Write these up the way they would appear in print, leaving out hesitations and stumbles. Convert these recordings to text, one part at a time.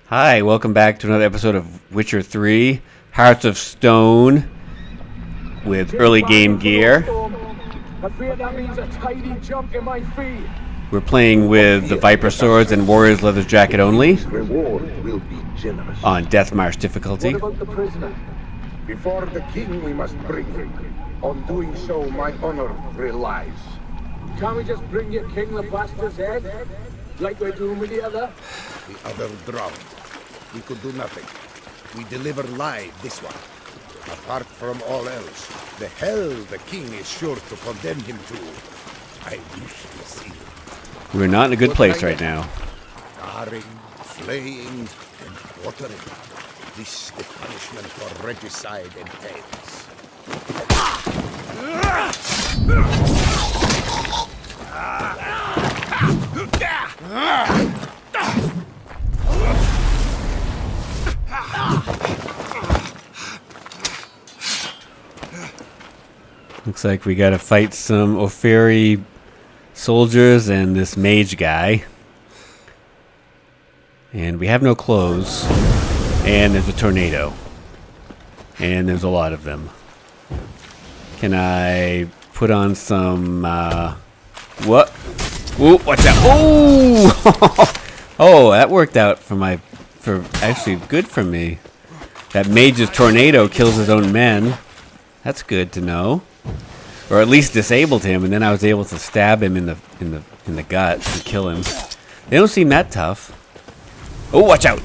Hi, welcome back to another episode of Witcher 3, Hearts of Stone, with early game gear. We're playing with the Viper Swords and Warrior's Leather Jacket only, on Deathmarch difficulty. What about the prisoner? Before the king we must bring him. On doing so, my honor relies. Can't we just bring your king the bastard's head? Like we're doing with the other? The other drowned. We could do nothing. We deliver live this one. Apart from all else, the hell the king is sure to condemn him to. I wish to see. We're not in a good place right now. Scarring, flaying, and quartering. This the punishment for regicide and pains. Looks like we gotta fight some Ofiri soldiers and this mage guy. And we have no clothes. And there's a tornado. And there's a lot of them. Can I put on some, what? Ooh, watch out. Oh! Oh, that worked out for actually good for me. That mage's tornado kills his own men. That's good to know. Or at least disabled him, and then I was able to stab him in the gut and kill him. They don't seem that tough. Oh, watch out!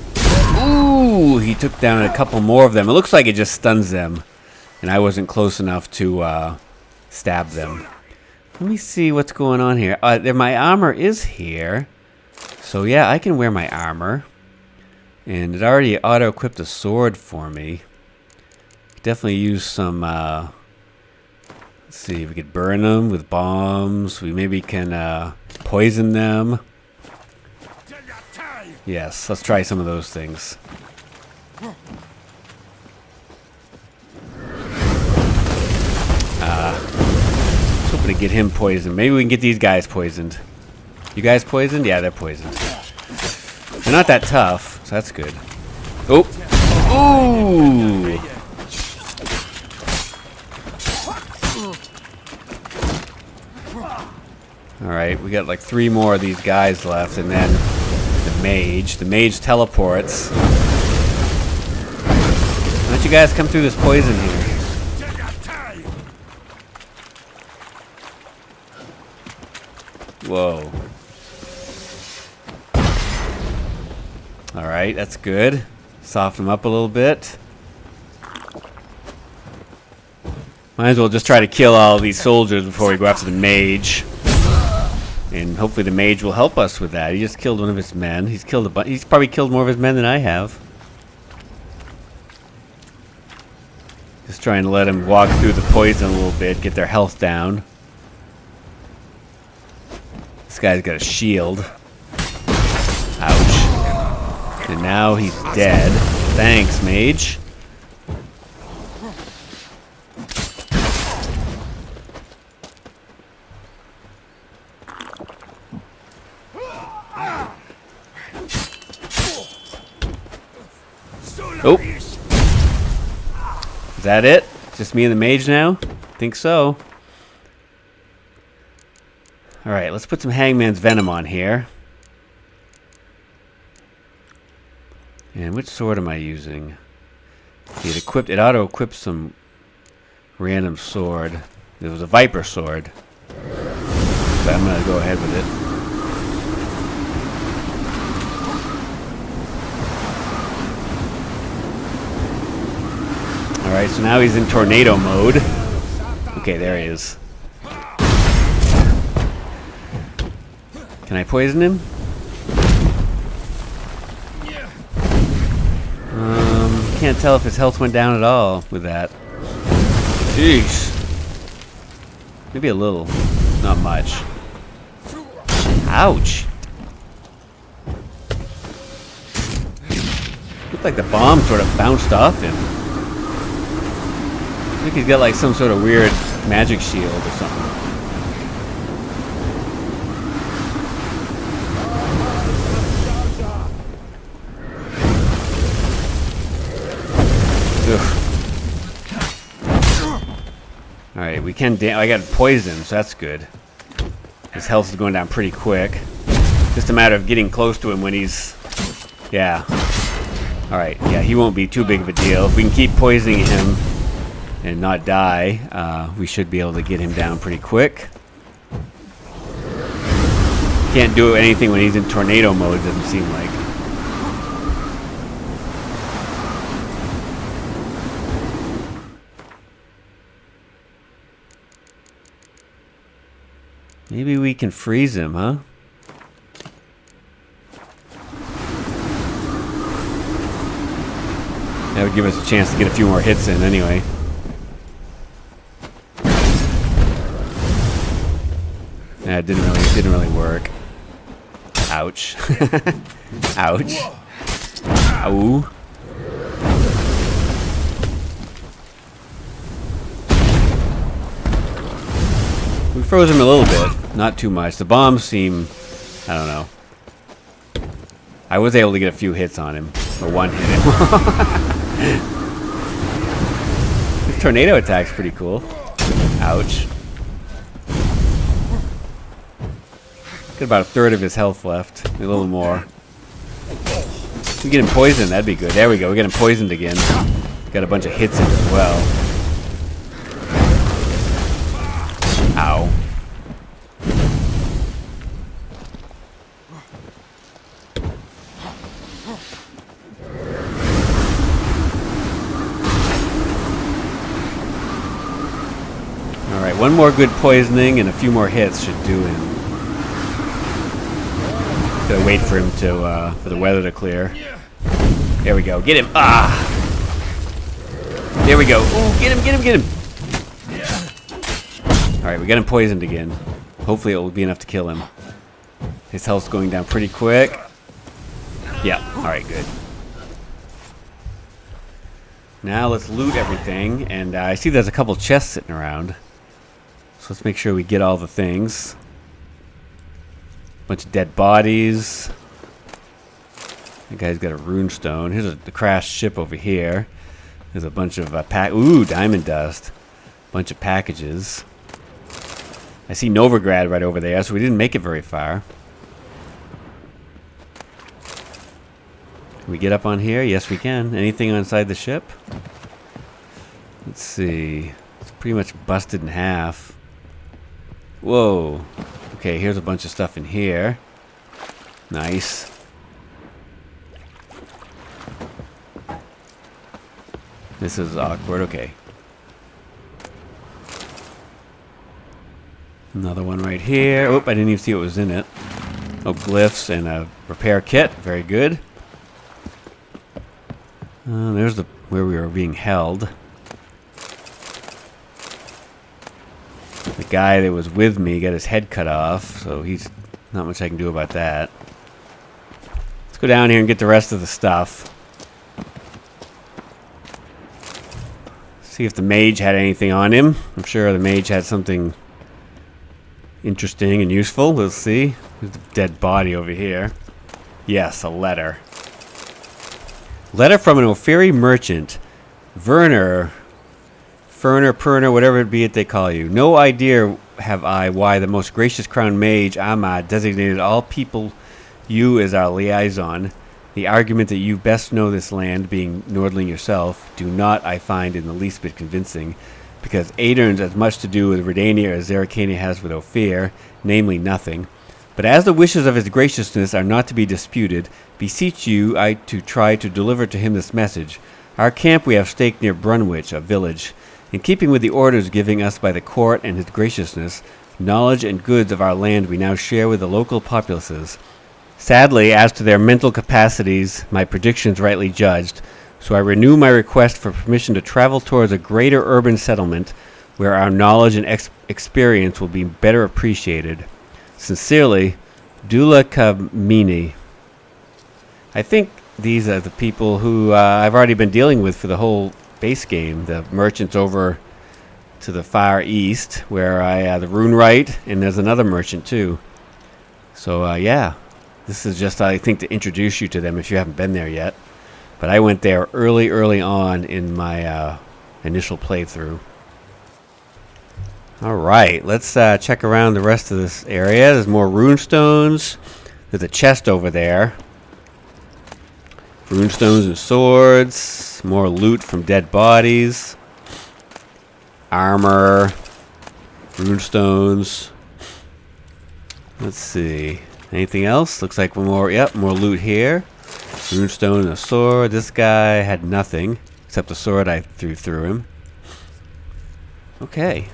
Ooh, he took down a couple more of them. It looks like it just stuns them, and I wasn't close enough to stab them. Let me see what's going on here. My armor is here, so yeah, I can wear my armor, and it already auto-equipped a sword for me. Definitely use some. Let's see if we could burn them with bombs. We maybe can poison them. Yes, let's try some of those things. Hoping to get him poisoned. Maybe we can get these guys poisoned. You guys poisoned? Yeah, they're poisoned. They're not that tough, so that's good. Oh! Ooh! Alright, we got like 3 more of these guys left, and then the mage. The mage teleports. Why don't you guys come through this poison here? Whoa. Alright, that's good. Soften them up a little bit. Might as well just try to kill all these soldiers before we go after the mage. And hopefully the mage will help us with that. He just killed one of his men. He's probably killed more of his men than I have. Just trying to let him walk through the poison a little bit, get their health down. This guy's got a shield. Ouch. And now he's dead. Thanks, mage. Oh. Is that it? Just me and the mage now? Think so. Alright, let's put some Hangman's Venom on here. And which sword am I using? It auto-equipped some random sword. It was a Viper sword. So I'm going to go ahead with it. Alright, so now he's in tornado mode. Okay, there he is. Can I poison him? Can't tell if his health went down at all with that. Jeez. Maybe a little. Not much. Ouch. Looked like the bomb sort of bounced off him. I think he's got like some sort of weird magic shield or something. Alright, we can I got poison, so that's good. His health is going down pretty quick. Just a matter of getting close to him when he's... Yeah. Alright, yeah, he won't be too big of a deal. If we can keep poisoning him and not die, we should be able to get him down pretty quick. Can't do anything when he's in tornado mode, doesn't seem like. Maybe we can freeze him, huh? That would give us a chance to get a few more hits in anyway. Nah, it didn't really work. Ouch. Ouch. Ow. We froze him a little bit, not too much. The bombs seem, I don't know. I was able to get a few hits on him, or one hit him. His tornado attack's pretty cool. Ouch. Got about a third of his health left, a little more. If we get him poisoned, that'd be good. There we go, we get him poisoned again. Got a bunch of hits in as well. Ow. Alright, one more good poisoning and a few more hits should do him. Gotta wait for him to, for the weather to clear. There we go, get him! Ah! There we go, ooh, get him, get him, get him! Alright, we got him poisoned again. Hopefully it will be enough to kill him. His health's going down pretty quick. Yeah, alright, good. Now let's loot everything. And I see there's a couple chests sitting around. So let's make sure we get all the things. Bunch of dead bodies. That guy's got a rune stone. Here's the crashed ship over here. There's a bunch of ooh, diamond dust. Bunch of packages. I see Novigrad right over there, so we didn't make it very far. Can we get up on here? Yes, we can. Anything inside the ship? Let's see. It's pretty much busted in half. Whoa. Okay, here's a bunch of stuff in here. Nice. This is awkward. Okay. Another one right here. Oh, I didn't even see what was in it. Oh, glyphs and a repair kit. Very good. There's where we were being held. The guy that was with me got his head cut off, so he's not much I can do about that. Let's go down here and get the rest of the stuff. See if the mage had anything on him. I'm sure the mage had something interesting and useful. We'll see. There's the dead body over here. Yes, a letter. Letter from an Ophiri merchant. Perner, whatever it be they call you. No idea have I why the most gracious crown mage, Ahmad, designated all people you as our liaison. The argument that you best know this land, being Nordling yourself, do not, I find, in the least bit convincing. Because Aedern's as much to do with Redania as Zerrikania has with Ophir, namely nothing. But as the wishes of his graciousness are not to be disputed, beseech you I to try to deliver to him this message. Our camp we have staked near Brunwich, a village. In keeping with the orders given us by the court and his graciousness, knowledge and goods of our land we now share with the local populaces. Sadly, as to their mental capacities, my predictions rightly judged, so I renew my request for permission to travel towards a greater urban settlement where our knowledge and experience will be better appreciated. Sincerely, Dula Kamini. I think these are the people who I've already been dealing with for the whole base game. The merchants over to the far east, where the Rune Right, and there's another merchant too. So yeah, this is just, I think, to introduce you to them if you haven't been there yet. But I went there early on in my initial playthrough. Alright, let's check around the rest of this area. There's more runestones. There's a chest over there. Runestones and swords. More loot from dead bodies. Armor. Runestones. Let's see. Anything else? Looks like more loot here. Runestone and a sword. This guy had nothing except the sword I threw through him. Okay.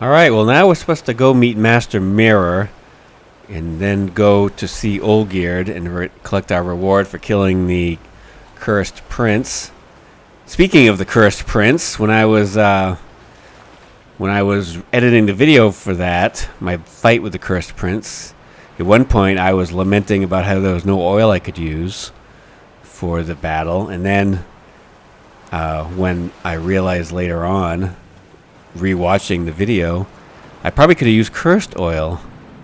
Alright, well now we're supposed to go meet Master Mirror and then go to see Olgierd and collect our reward for killing the Cursed Prince. Speaking of the Cursed Prince, when I was editing the video for that, my fight with the Cursed Prince, at one point I was lamenting about how there was no oil I could use for the battle, and then when I realized later on, rewatching the video, I probably could have used cursed oil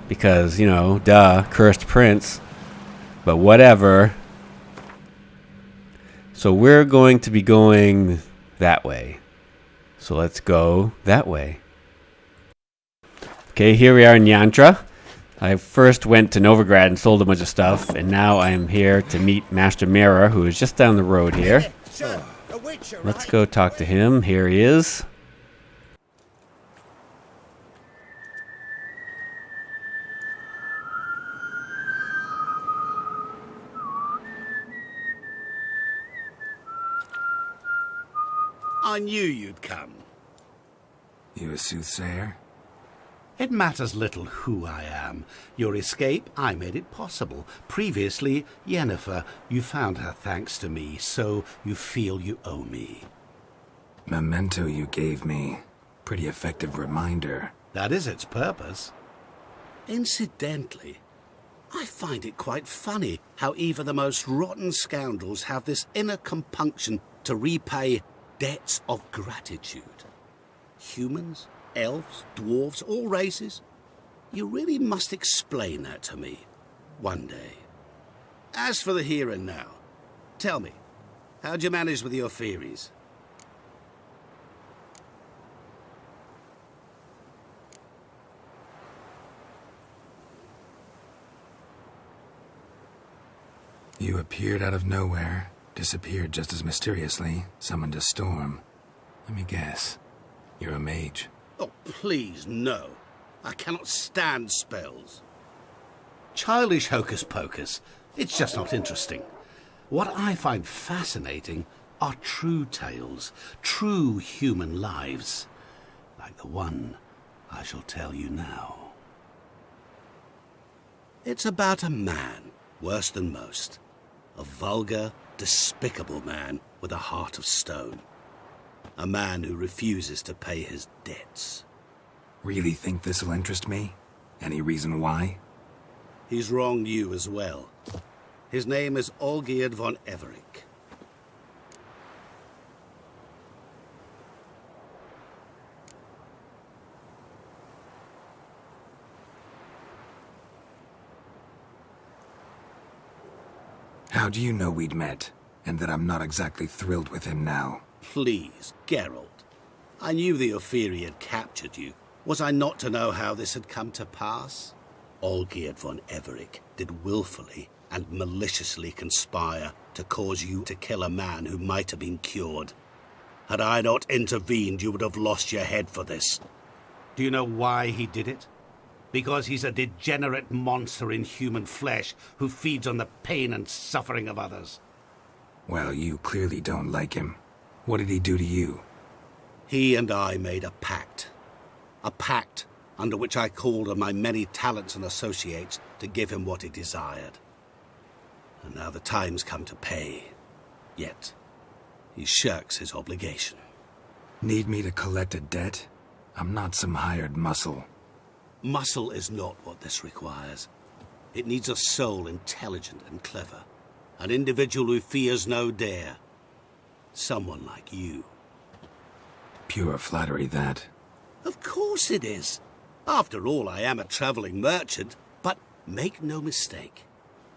because, you know, duh, Cursed Prince. But whatever. So we're going to be going that way. So let's go that way. Okay, here we are in Yantra. I first went to Novigrad and sold a bunch of stuff, and now I am here to meet Master Mirror, who is just down the road here. Let's go talk to him. Here he is. I knew you'd come. You a soothsayer? It matters little who I am. Your escape, I made it possible. Previously, Yennefer, you found her thanks to me, so you feel you owe me. Memento you gave me. Pretty effective reminder. That is its purpose. Incidentally, I find it quite funny how even the most rotten scoundrels have this inner compunction to repay debts of gratitude. Humans, elves, dwarves, all races. You really must explain that to me one day. As for the here and now, tell me, how'd you manage with your theories? You appeared out of nowhere, disappeared just as mysteriously, summoned a storm. Let me guess. You're a mage. Oh, please, no. I cannot stand spells. Childish hocus-pocus. It's just not interesting. What I find fascinating are true tales, true human lives, like the one I shall tell you now. It's about a man, worse than most. A vulgar, despicable man with a heart of stone. A man who refuses to pay his debts. Really think this'll interest me? Any reason why? He's wronged you as well. His name is Olgierd Von Everec. How do you know we'd met, and that I'm not exactly thrilled with him now? Please, Geralt. I knew the Ophiri had captured you. Was I not to know how this had come to pass? Olgierd Von Everec did willfully and maliciously conspire to cause you to kill a man who might have been cured. Had I not intervened, you would have lost your head for this. Do you know why he did it? Because he's a degenerate monster in human flesh who feeds on the pain and suffering of others. Well, you clearly don't like him. What did he do to you? He and I made a pact. A pact under which I called on my many talents and associates to give him what he desired. And now the time's come to pay. Yet, he shirks his obligation. Need me to collect a debt? I'm not some hired muscle. Muscle is not what this requires. It needs a soul intelligent and clever. An individual who fears no dare. Someone like you. Pure flattery, that. Of course it is. After all, I am a traveling merchant. But make no mistake,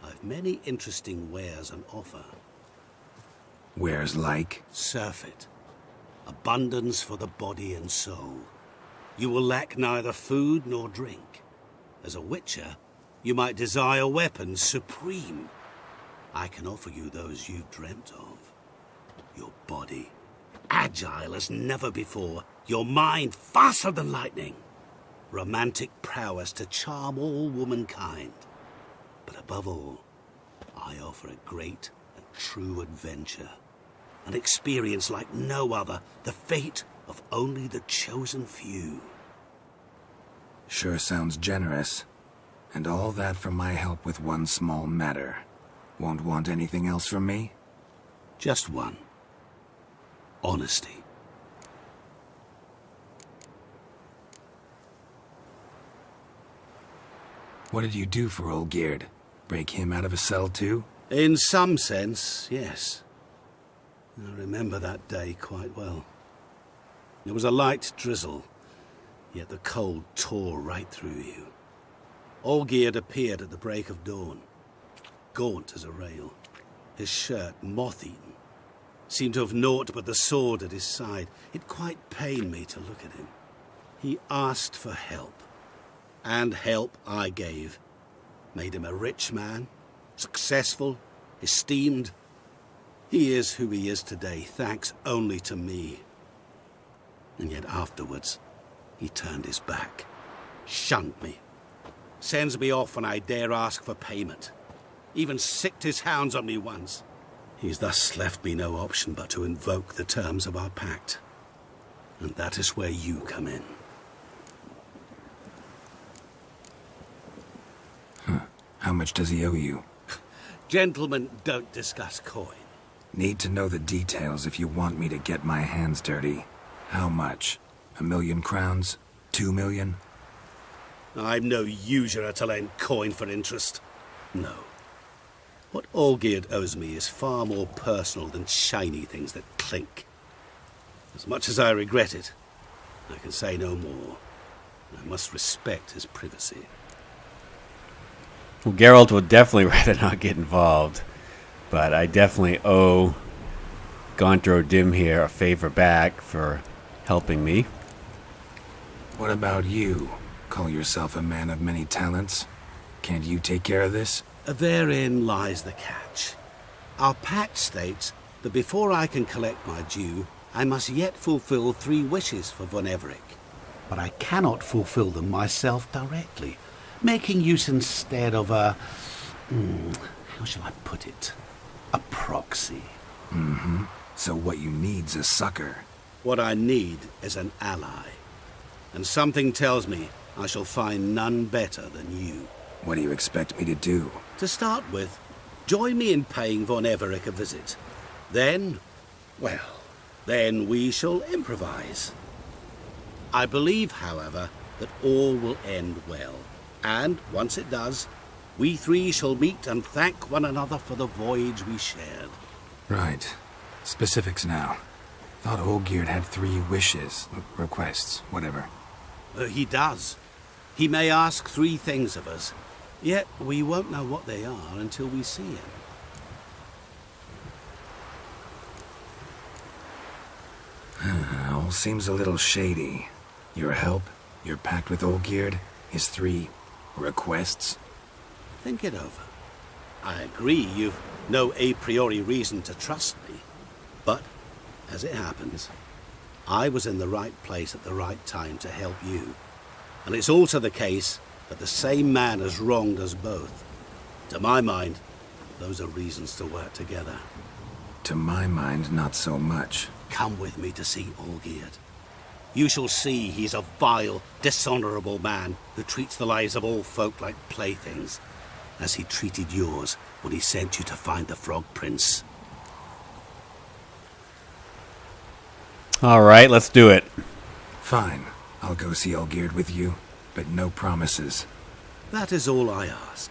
I've many interesting wares on offer. Wares like? Surfeit. Abundance for the body and soul. You will lack neither food nor drink. As a witcher, you might desire weapons supreme. I can offer you those you've dreamt of. Your body, agile as never before. Your mind, faster than lightning. Romantic prowess to charm all womankind. But above all, I offer a great and true adventure. An experience like no other, the fate of only the chosen few. Sure sounds generous. And all that for my help with one small matter. Won't want anything else from me? Just one. Honesty. What did you do for Olgierd? Break him out of a cell too? In some sense, yes. I remember that day quite well. There was a light drizzle, yet the cold tore right through you. Olgierd appeared at the break of dawn, gaunt as a rail, his shirt moth-eaten. Seemed to have naught but the sword at his side. It quite pained me to look at him. He asked for help, and help I gave. Made him a rich man, successful, esteemed. He is who he is today, thanks only to me. And yet afterwards, he turned his back, shunned me, sends me off when I dare ask for payment. Even sicked his hounds on me once. He's thus left me no option but to invoke the terms of our pact. And that is where you come in. How much does he owe you? Gentlemen don't discuss coin. Need to know the details if you want me to get my hands dirty. How much? 1,000,000 crowns? 2,000,000? I'm no usurer to lend coin for interest. No. What Olgierd owes me is far more personal than shiny things that clink. As much as I regret it, I can say no more. I must respect his privacy. Well, Geralt would definitely rather not get involved, but I definitely owe Gontro Dim here a favor back for helping me. What about you? Call yourself a man of many talents? Can't you take care of this? Therein lies the catch. Our pact states that before I can collect my due, I must yet fulfill 3 wishes for Von Everec. But I cannot fulfill them myself directly, making use instead of a... how shall I put it? A proxy. Mm-hmm. So what you need's a sucker. What I need is an ally. And something tells me I shall find none better than you. What do you expect me to do? To start with, join me in paying Von Everec a visit. Then, well, then we shall improvise. I believe, however, that all will end well. And, once it does, we 3 shall meet and thank one another for the voyage we shared. Right. Specifics now. Thought Olgierd had 3 wishes, requests, whatever. He does. He may ask 3 things of us, yet we won't know what they are until we see him. All seems a little shady. Your help, your pact with Olgierd, his 3 requests. Think it over. I agree you've no a priori reason to trust me, but, as it happens, I was in the right place at the right time to help you. And it's also the case that the same man has wronged us both. To my mind, those are reasons to work together. To my mind, not so much. Come with me to see Olgierd. You shall see he's a vile, dishonorable man who treats the lives of all folk like playthings, as he treated yours when he sent you to find the Frog Prince. All right, let's do it. Fine. I'll go see Olgierd with you, but no promises. That is all I ask.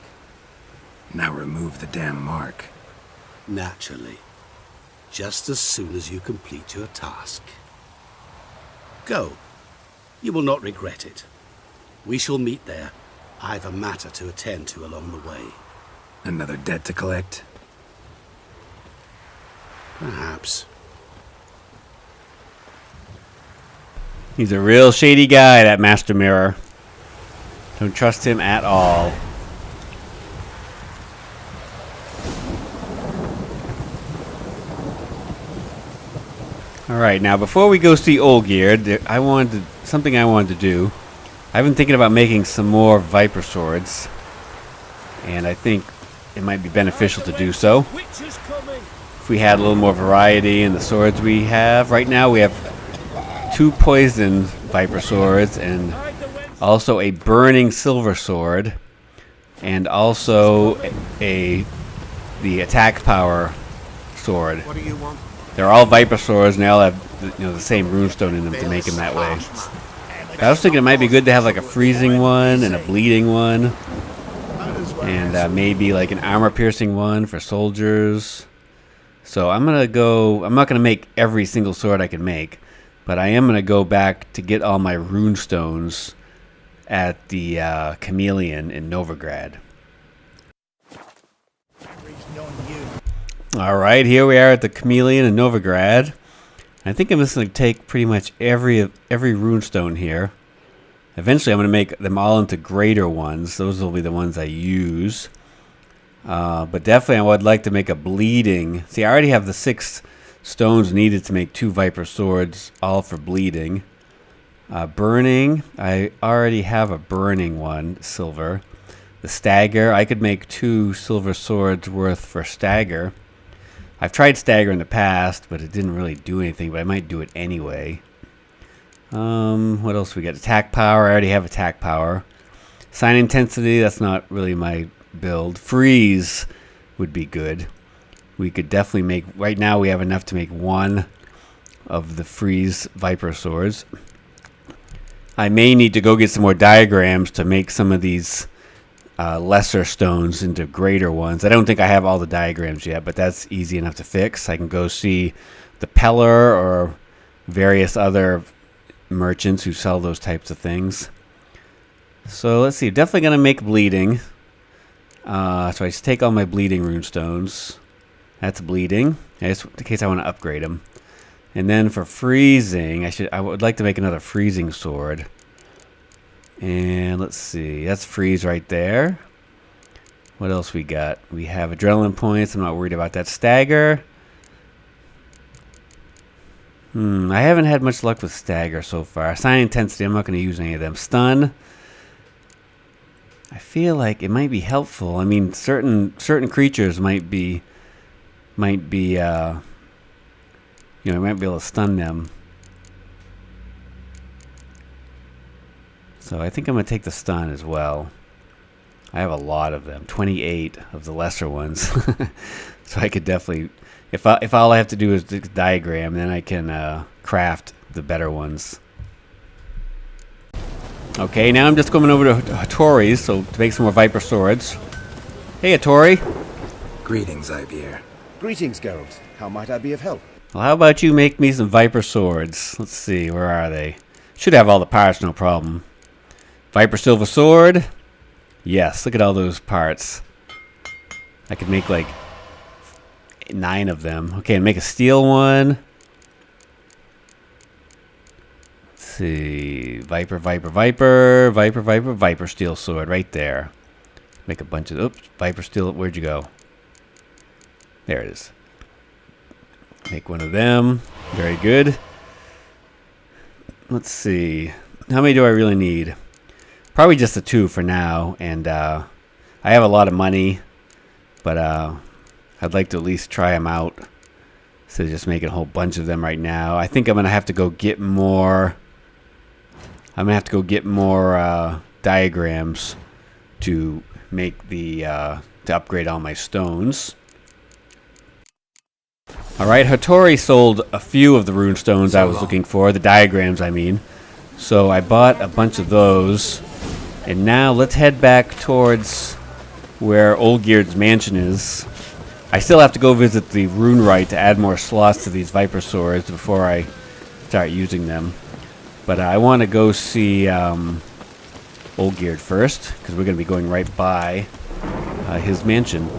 Now remove the damn mark. Naturally. Just as soon as you complete your task. Go. You will not regret it. We shall meet there. I have a matter to attend to along the way. Another debt to collect? Perhaps. He's a real shady guy, that Master Mirror. Don't trust him at all. Alright, now before we go see Olgierd, something I wanted to do. I've been thinking about making some more Viper swords. And I think it might be beneficial to do so. If we had a little more variety in the swords we have. Right now we have 2 poison Viper swords and also a burning silver sword. And also the attack power sword. What do you want? They're all Viper swords, and they all have the same runestone in them to make them that way. I was thinking it might be good to have like a freezing one and a bleeding one, and maybe like an armor-piercing one for soldiers. So I'm not gonna make every single sword I can make, but I am gonna go back to get all my runestones at the Chameleon in Novigrad. Alright, here we are at the Chameleon in Novigrad. I think I'm just going to take pretty much every runestone here. Eventually I'm going to make them all into greater ones. Those will be the ones I use. But definitely I would like to make a bleeding. See, I already have the 6 stones needed to make 2 Viper swords, all for bleeding. Burning, I already have a burning one, silver. The stagger, I could make 2 silver swords worth for stagger. I've tried stagger in the past, but it didn't really do anything, but I might do it anyway. What else we got? Attack power, I already have attack power. Sign intensity, that's not really my build. Freeze would be good. We could definitely make, right now we have enough to make 1 of the freeze Viper swords. I may need to go get some more diagrams to make some of these lesser stones into greater ones. I don't think I have all the diagrams yet, but that's easy enough to fix. I can go see the Peller or various other merchants who sell those types of things. So let's see, definitely going to make bleeding. So I just take all my bleeding runestones. That's bleeding, in case I want to upgrade them. And then for freezing, I would like to make another freezing sword. And let's see, that's freeze right there. What else we got? We have adrenaline points. I'm not worried about that. Stagger. I haven't had much luck with stagger so far. Sign intensity, I'm not going to use any of them. Stun. I feel like it might be helpful. I mean, certain creatures might be you might be able to stun them. So I think I'm going to take the stun as well. I have a lot of them, 28 of the lesser ones. So I could definitely, if all I have to do is the diagram, then I can craft the better ones. Okay, now I'm just going over to Hattori's, so to make some more Viper swords. Hey, Hattori. Greetings, Ibeer. Greetings, Geralt. How might I be of help? Well, how about you make me some Viper swords? Let's see, where are they? Should have all the parts, no problem. Viper silver sword. Yes, look at all those parts. I could make like 9 of them. Okay, and make a steel one. Let's see. Viper steel sword right there. Make a bunch of, oops, Viper steel, where'd you go? There it is. Make one of them. Very good. Let's see. How many do I really need? Probably just the 2 for now. And I have a lot of money. But I'd like to at least try them out. So just making a whole bunch of them right now. I think I'm going to have to go get more. I'm going to have to go get more diagrams to make the to upgrade all my stones. Alright, Hattori sold a few of the runestones I was looking for, the diagrams I mean. So I bought a bunch of those. And now let's head back towards where Olgierd's mansion is. I still have to go visit the rune rite to add more slots to these Viper swords before I start using them. But I want to go see Olgierd first, because we're going to be going right by his mansion.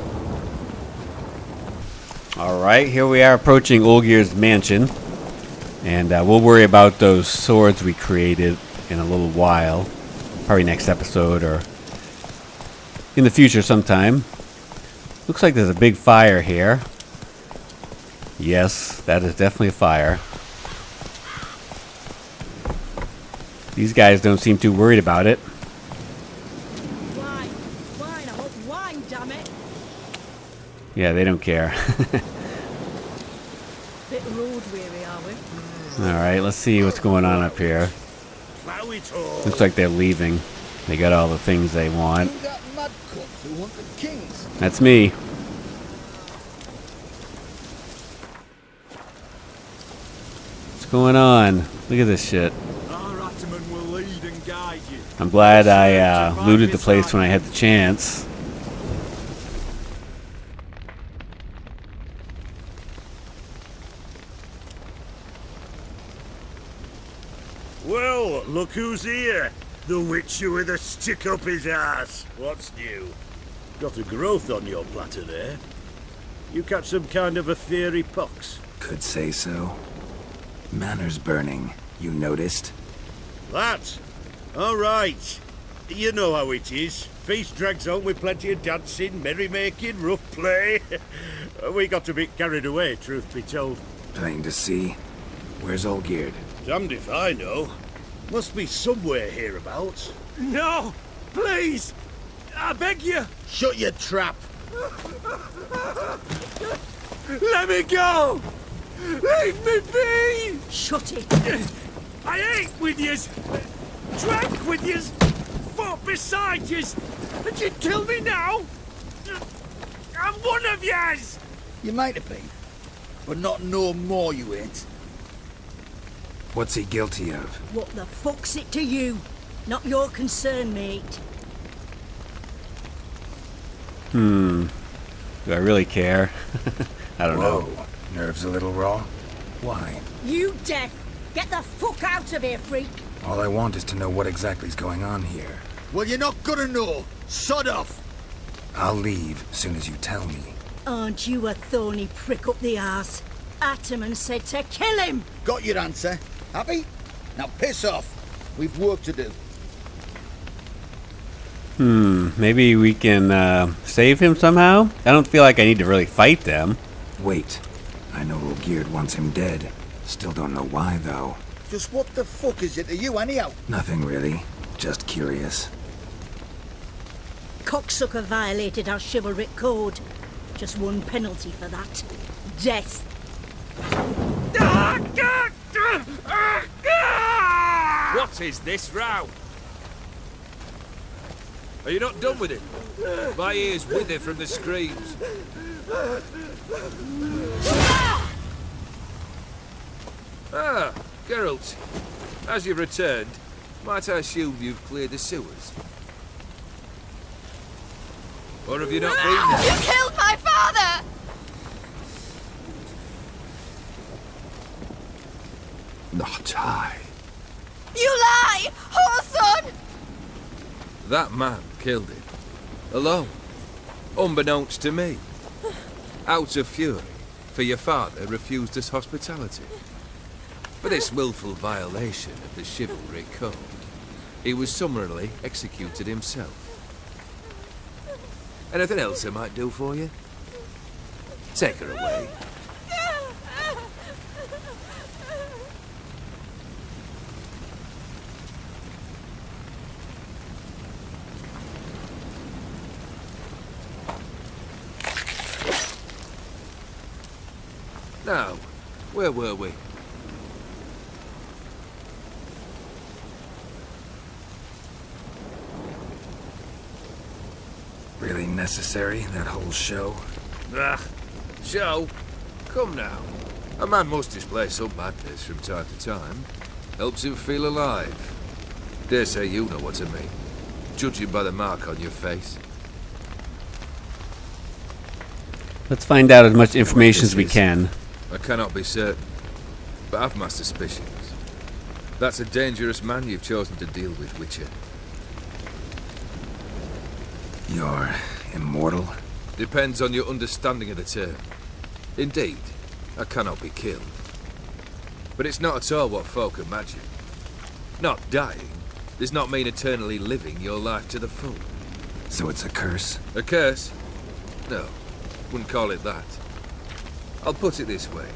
Alright, here we are approaching Olgierd's mansion. And we'll worry about those swords we created in a little while. Probably next episode or in the future sometime. Looks like there's a big fire here. Yes, that is definitely a fire. These guys don't seem too worried about it. Wine, wine, I want wine, damn it. Yeah, they don't care. Bit road weary, are we? Alright, let's see what's going on up here. Looks like they're leaving. They got all the things they want. That's me. What's going on? Look at this shit. I'm glad I looted the place when I had the chance. Well, look who's here. The witcher with a stick up his ass. What's new? Got a growth on your platter there. You catch some kind of a fiery pox? Could say so. Manor's burning. You noticed? That? All right. You know how it is. Feast drags on with plenty of dancing, merrymaking, rough play. We got a bit carried away, truth be told. Plain to see. Where's Olgierd? Damned if I know. Must be somewhere hereabouts. No! Please! I beg you! Shut your trap! Let me go! Leave me be! Shut it. I ate with yous! Drank with yous! Fought beside yous! And you'd kill me now? I'm one of yous! You might have been, but not no more you ain't. What's he guilty of? What the fuck's it to you? Not your concern, mate. Do I really care? I don't know. Whoa. Nerves a little raw? Why? You deaf! Get the fuck out of here, freak! All I want is to know what exactly is going on here. Well, you're not gonna know. Sod off. I'll leave as soon as you tell me. Aren't you a thorny prick up the arse? Ataman said to kill him! Got your answer. Happy? Now piss off. We've work to do. Maybe we can save him somehow? I don't feel like I need to really fight them. Wait. I know Olgierd wants him dead. Still don't know why, though. Just what the fuck is it to you, anyhow? Nothing really. Just curious. Cocksucker violated our chivalric code. Just one penalty for that. Death. What is this row? Are you not done with it? My ears wither from the screams. Ah, Geralt. As you've returned, might I assume you've cleared the sewers? Or have you not been there? You killed my father! Not I. You lie! Whoreson! That man killed him. Alone. Unbeknownst to me. Out of fury, for your father refused us hospitality. For this willful violation of the chivalry code, he was summarily executed himself. Anything else I might do for you? Take her away. Now, where were we? Really necessary, that whole show? Ah, show? Come now. A man must display some madness from time to time. Helps him feel alive. Dare say you know what I mean, judging by the mark on your face. Let's find out as much information as we can. I cannot be certain, but I've my suspicions. That's a dangerous man you've chosen to deal with, Witcher. You're immortal? Depends on your understanding of the term. Indeed, I cannot be killed. But it's not at all what folk imagine. Not dying does not mean eternally living your life to the full. So it's a curse? A curse? No, wouldn't call it that. I'll put it this way.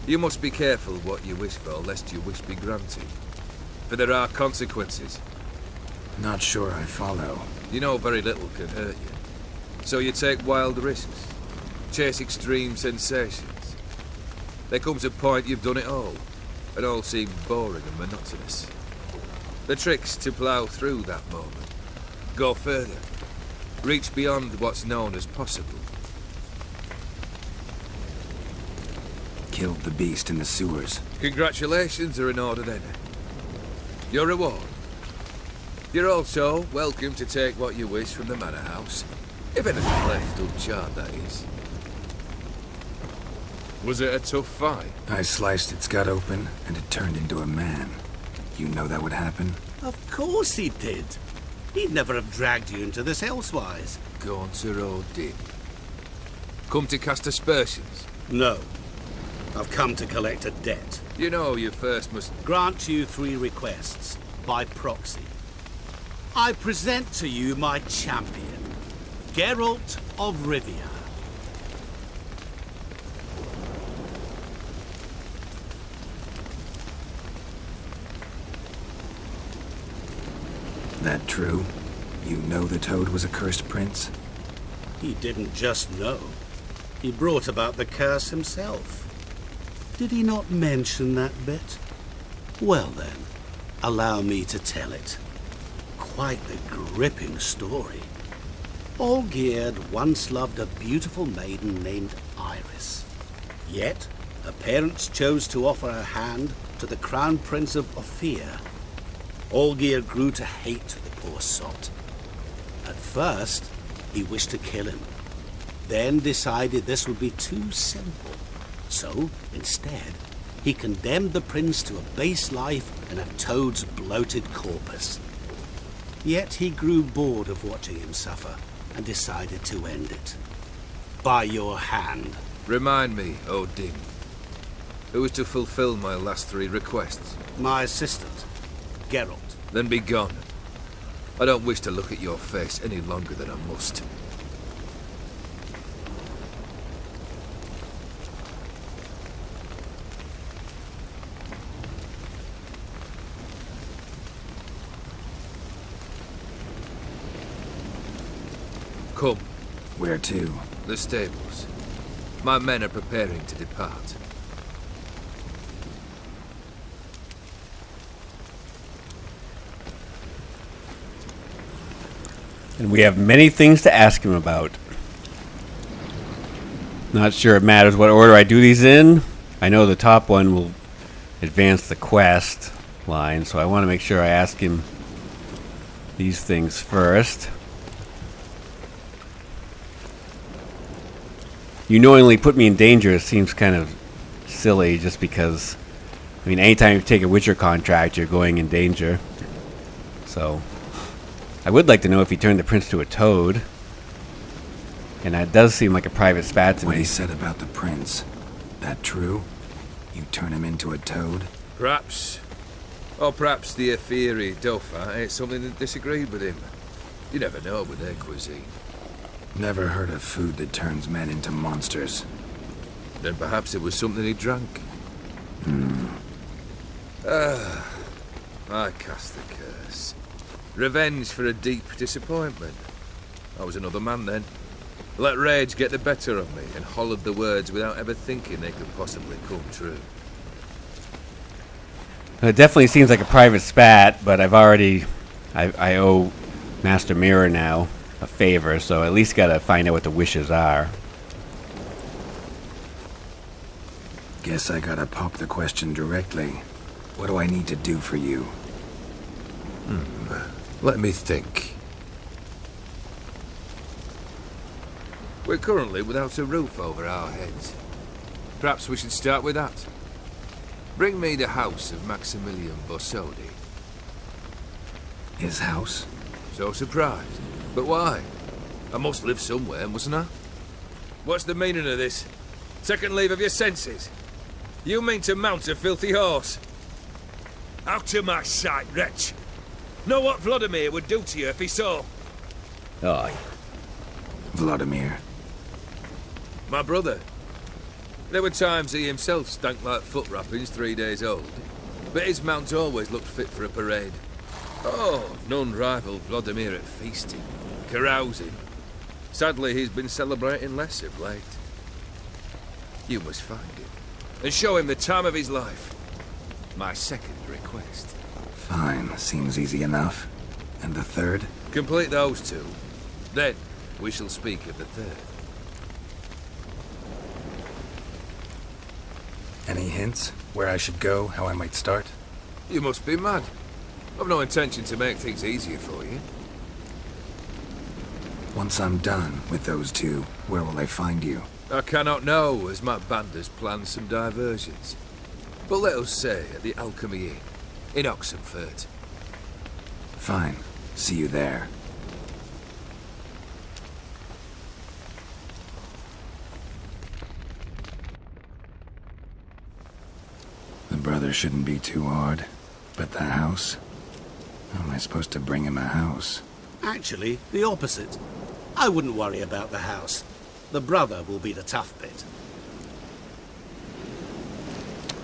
You must be careful what you wish for, lest your wish be granted. For there are consequences. Not sure I follow. You know very little can hurt you. So you take wild risks. Chase extreme sensations. There comes a point you've done it all. It all seems boring and monotonous. The trick's to plough through that moment. Go further. Reach beyond what's known as possible. Killed the beast in the sewers. Congratulations are in order then. Your reward. You're also welcome to take what you wish from the manor house. If anything left uncharred, that is. Was it a tough fight? I sliced its gut open, and it turned into a man. You know that would happen? Of course he did. He'd never have dragged you into this elsewise. Gaunter Odin. Come to cast aspersions? No. I've come to collect a debt. You know you first must grant you 3 requests, by proxy. I present to you my champion, Geralt of Rivia. That true? You know the Toad was a cursed prince? He didn't just know. He brought about the curse himself. Did he not mention that bit? Well then, allow me to tell it. Quite the gripping story. Olgierd once loved a beautiful maiden named Iris. Yet, her parents chose to offer her hand to the Crown Prince of Ophir. Olgierd grew to hate the poor sot. At first, he wished to kill him, then decided this would be too simple. So, instead, he condemned the prince to a base life in a toad's bloated corpus. Yet he grew bored of watching him suffer and decided to end it. By your hand. Remind me, Odin. Who is to fulfill my last 3 requests? My assistant, Geralt. Then be gone. I don't wish to look at your face any longer than I must. Come. Where to? The stables. My men are preparing to depart. And we have many things to ask him about. Not sure it matters what order I do these in. I know the top one will advance the quest line, so I want to make sure I ask him these things first. You knowingly put me in danger. It seems kind of silly just because, I mean, anytime you take a Witcher contract, you're going in danger. So, I would like to know if he turned the prince to a toad. And that does seem like a private spat to me. What he said about the prince, that true? You turn him into a toad? Perhaps. Or perhaps the Ephiri Dauphin ate something that disagreed with him. You never know with their cuisine. Never heard of food that turns men into monsters. Then perhaps it was something he drank. I cast the curse. Revenge for a deep disappointment. I was another man then. Let rage get the better of me and hollered the words without ever thinking they could possibly come true. It definitely seems like a private spat, but I owe Master Mirror now a favor, so at least gotta find out what the wishes are. Guess I gotta pop the question directly. What do I need to do for you? Let me think. We're currently without a roof over our heads. Perhaps we should start with that. Bring me the house of Maximilian Borsodi. His house? So surprised. But why? I must live somewhere, mustn't I? What's the meaning of this? Second leave of your senses? You mean to mount a filthy horse? Out of my sight, wretch! Know what Vladimir would do to you if he saw? Aye. Vladimir. My brother. There were times he himself stank like foot wrappings 3 days old, but his mount always looked fit for a parade. Oh, none rival Vladimir at feasting, carousing. Sadly, he's been celebrating less of late. You must find him, and show him the time of his life. My second request. Fine, seems easy enough. And the third? Complete those two. Then, we shall speak of the third. Any hints? Where I should go, how I might start? You must be mad. I've no intention to make things easier for you. Once I'm done with those two, where will I find you? I cannot know, as my band has planned some diversions. But let us say at the Alchemy Inn, in Oxenfurt. Fine. See you there. The brother shouldn't be too hard. But the house? How am I supposed to bring him a house? Actually, the opposite. I wouldn't worry about the house. The brother will be the tough bit.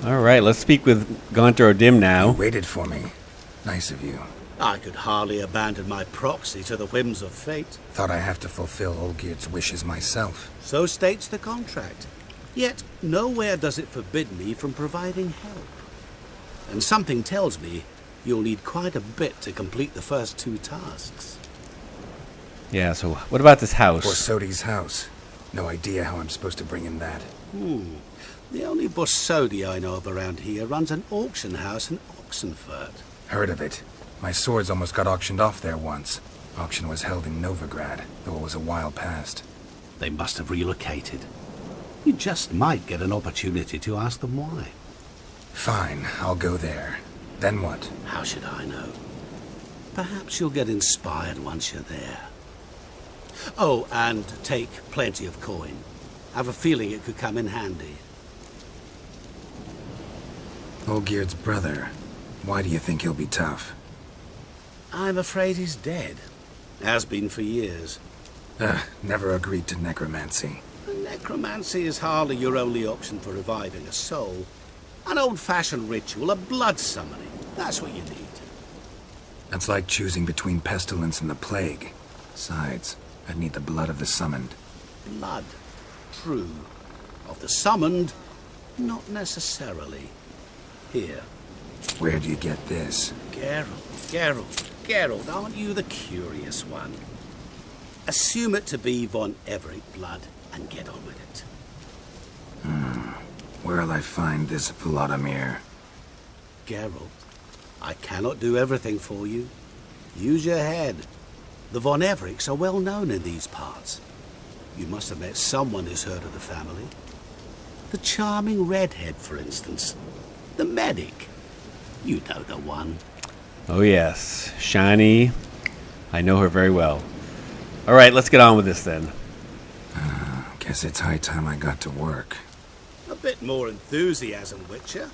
Alright, let's speak with Gaunter O'Dim now. You waited for me. Nice of you. I could hardly abandon my proxy to the whims of fate. Thought I have to fulfill Olgierd's wishes myself. So states the contract. Yet, nowhere does it forbid me from providing help. And something tells me you'll need quite a bit to complete the first two tasks. Yeah, so what about this house? Borsodi's house. No idea how I'm supposed to bring him that. The only Borsodi I know of around here runs an auction house in Oxenfurt. Heard of it. My swords almost got auctioned off there once. Auction was held in Novigrad, though it was a while past. They must have relocated. You just might get an opportunity to ask them why. Fine, I'll go there. Then what? How should I know? Perhaps you'll get inspired once you're there. Oh, and take plenty of coin. Have a feeling it could come in handy. Olgierd's brother. Why do you think he'll be tough? I'm afraid he's dead. Has been for years. Never agreed to necromancy. Necromancy is hardly your only option for reviving a soul. An old-fashioned ritual, a blood summoning. That's what you need. That's like choosing between pestilence and the plague. Besides, I'd need the blood of the summoned. Blood. True. Of the summoned, not necessarily. Here. Where do you get this? Geralt, aren't you the curious one? Assume it to be Von Everec blood and get on with it. Where'll I find this Vladimir? Geralt, I cannot do everything for you. Use your head. The Von Everecs are well known in these parts. You must have met someone who's heard of the family. The charming redhead, for instance. The medic. You know the one. Oh yes, Shani. I know her very well. Alright, let's get on with this then. Guess it's high time I got to work. A bit more enthusiasm, Witcher.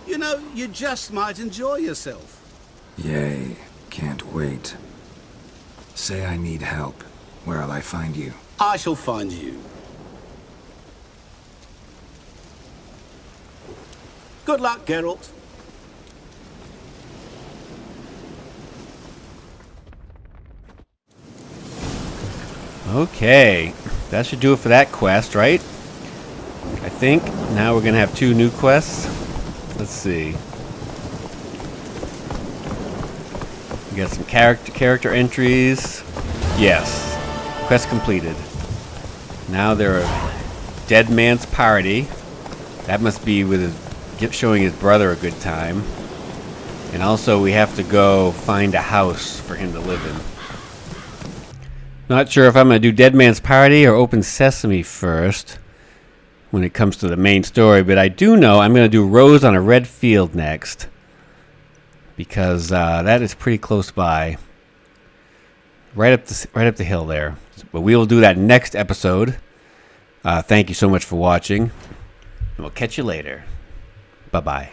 You know, you just might enjoy yourself. Yay, can't wait. Say I need help. Where'll I find you? I shall find you. Good luck, Geralt. Okay, that should do it for that quest, right? I think now we're gonna have 2 new quests. Let's see. We got some character entries. Yes, quest completed. Now there are Dead Man's Party. That must be with showing his brother a good time. And also we have to go find a house for him to live in. Not sure if I'm going to do Dead Man's Party or Open Sesame first when it comes to the main story, but I do know I'm going to do Rose on a Red Field next because that is pretty close by, right up the hill there. But we will do that next episode. Thank you so much for watching, and we'll catch you later. Bye-bye.